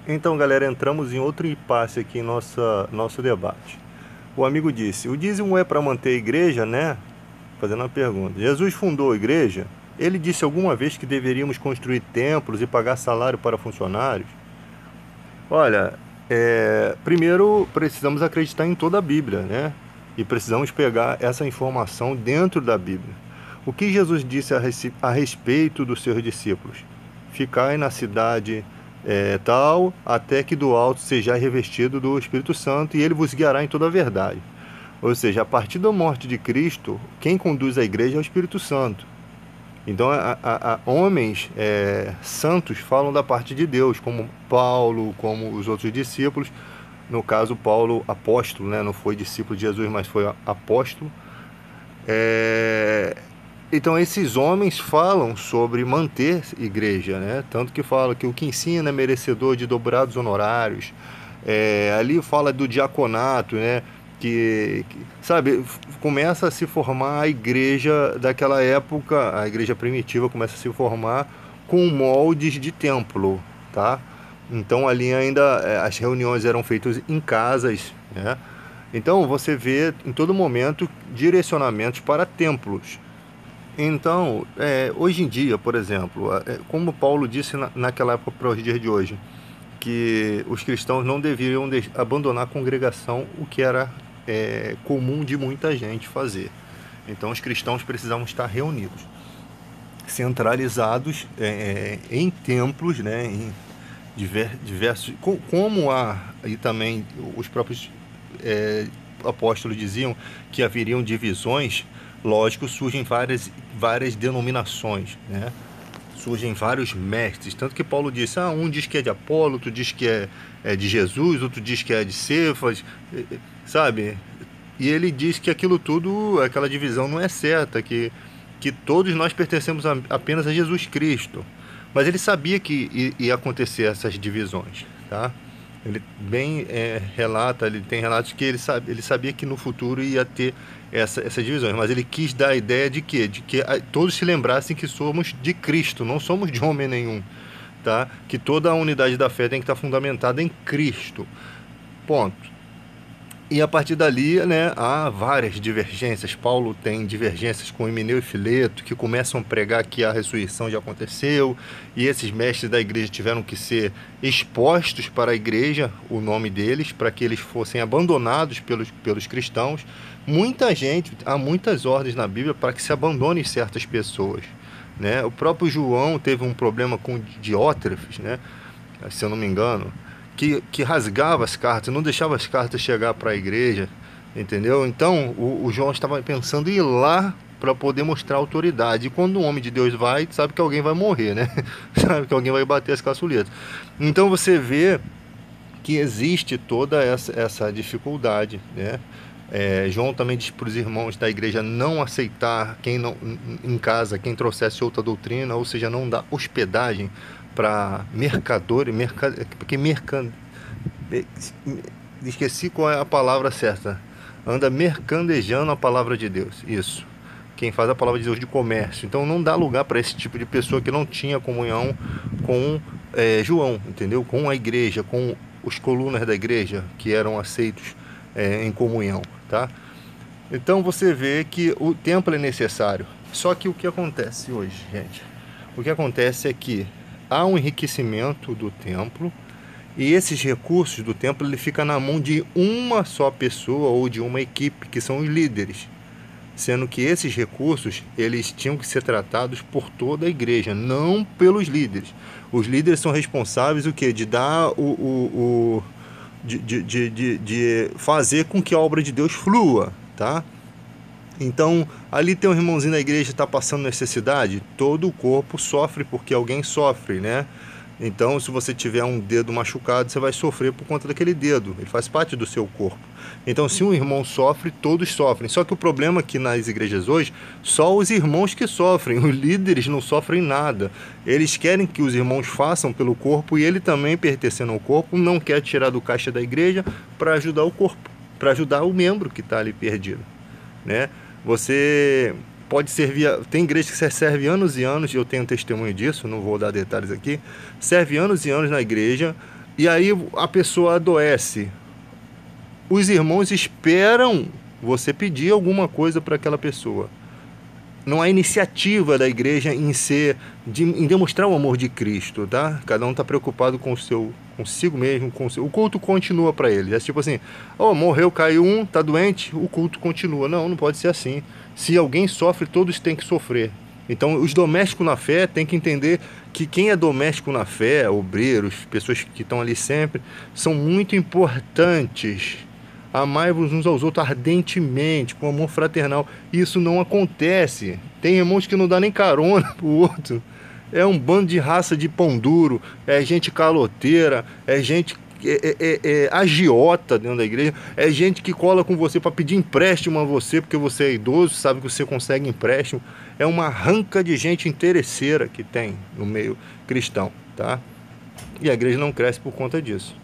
Então, galera, entramos em outro impasse aqui em nosso debate. O amigo disse: o dízimo é para manter a igreja, né? Fazendo uma pergunta. Jesus fundou a igreja? Ele disse alguma vez que deveríamos construir templos e pagar salário para funcionários? Olha, primeiro precisamos acreditar em toda a Bíblia, né? E precisamos pegar essa informação dentro da Bíblia. O que Jesus disse a respeito dos seus discípulos? Ficai na cidade tal, até que do alto seja revestido do Espírito Santo, e ele vos guiará em toda a verdade. Ou seja, a partir da morte de Cristo, quem conduz a igreja é o Espírito Santo. Então, homens santos falam da parte de Deus, como Paulo, como os outros discípulos. No caso, Paulo, apóstolo, né? Não foi discípulo de Jesus, mas foi apóstolo. Então, esses homens falam sobre manter igreja, né? Tanto que fala que o que ensina é merecedor de dobrados honorários. Ali fala do diaconato, né? Sabe, começa a se formar a igreja daquela época, a igreja primitiva começa a se formar com moldes de templo, tá? Então ali ainda as reuniões eram feitas em casas, né? Então você vê em todo momento direcionamentos para templos. Então, hoje em dia, por exemplo, como Paulo disse naquela época para os dias de hoje, que os cristãos não deveriam abandonar a congregação, o que era comum de muita gente fazer. Então, os cristãos precisavam estar reunidos, centralizados em templos, né, em diversos, como e também os próprios apóstolos diziam que haveriam divisões. Lógico, surgem várias denominações, né? Surgem vários mestres, tanto que Paulo disse, um diz que é de Apolo, outro diz que é de Jesus, outro diz que é de Cefas, sabe? E ele diz que aquilo tudo, aquela divisão não é certa, que todos nós pertencemos apenas a Jesus Cristo. Mas ele sabia que ia acontecer essas divisões, tá? Ele bem relata, ele tem relatos que ele sabia que no futuro ia ter essas divisões, mas ele quis dar a ideia de quê? De que todos se lembrassem que somos de Cristo, não somos de homem nenhum, tá? Que toda a unidade da fé tem que estar fundamentada em Cristo. Ponto. E a partir dali, né, há várias divergências. Paulo tem divergências com Himeneu e Fileto, que começam a pregar que a ressurreição já aconteceu, e esses mestres da igreja tiveram que ser expostos para a igreja, o nome deles, para que eles fossem abandonados pelos cristãos. Há muitas ordens na Bíblia para que se abandonem certas pessoas, né? O próprio João teve um problema com Diótrefes, né, se eu não me engano, que rasgava as cartas, não deixava as cartas chegar para a igreja, entendeu? Então o João estava pensando em ir lá para poder mostrar autoridade. E quando um homem de Deus vai, sabe que alguém vai morrer, né? Sabe que alguém vai bater as caçuletas. Então você vê que existe toda essa dificuldade, né? João também diz para os irmãos da igreja não aceitar quem não, em casa, quem trouxesse outra doutrina, ou seja, não dar hospedagem para mercadores, porque esqueci qual é a palavra certa, anda mercandejando a palavra de Deus, isso, quem faz a palavra de Deus de comércio. Então não dá lugar para esse tipo de pessoa que não tinha comunhão com João, entendeu? Com a igreja, com os colunas da igreja que eram aceitos em comunhão, tá? Então você vê que o templo é necessário. Só que o que acontece hoje, gente? O que acontece é que há um enriquecimento do templo, e esses recursos do templo ele fica na mão de uma só pessoa ou de uma equipe, que são os líderes, sendo que esses recursos eles tinham que ser tratados por toda a igreja, não pelos líderes. Os líderes são responsáveis o quê? De dar de fazer com que a obra de Deus flua, tá? Então, ali tem um irmãozinho da igreja que está passando necessidade, todo o corpo sofre porque alguém sofre, né? Então, se você tiver um dedo machucado, você vai sofrer por conta daquele dedo, ele faz parte do seu corpo. Então, se um irmão sofre, todos sofrem. Só que o problema é que nas igrejas hoje, só os irmãos que sofrem, os líderes não sofrem nada. Eles querem que os irmãos façam pelo corpo, e ele também, pertencendo ao corpo, não quer tirar do caixa da igreja para ajudar o corpo, para ajudar o membro que está ali perdido, né? Você pode servir, tem igreja que você serve anos e anos, e eu tenho testemunho disso, não vou dar detalhes aqui, serve anos e anos na igreja, e aí a pessoa adoece. Os irmãos esperam você pedir alguma coisa para aquela pessoa. Não há iniciativa da igreja em demonstrar o amor de Cristo, tá? Cada um está preocupado com o seu, consigo mesmo, o culto continua para ele. É tipo assim, morreu, caiu um, tá doente, o culto continua. Não, não pode ser assim. Se alguém sofre, todos têm que sofrer. Então, os domésticos na fé têm que entender que quem é doméstico na fé, obreiros, pessoas que estão ali sempre, são muito importantes. Amai-vos uns aos outros ardentemente, com amor fraternal. Isso não acontece. Tem irmãos que não dá nem carona pro outro. É um bando de raça de pão duro, é gente caloteira, é gente agiota dentro da igreja, é gente que cola com você para pedir empréstimo a você, porque você é idoso, sabe que você consegue empréstimo. É uma ranca de gente interesseira que tem no meio cristão, tá? E a igreja não cresce por conta disso.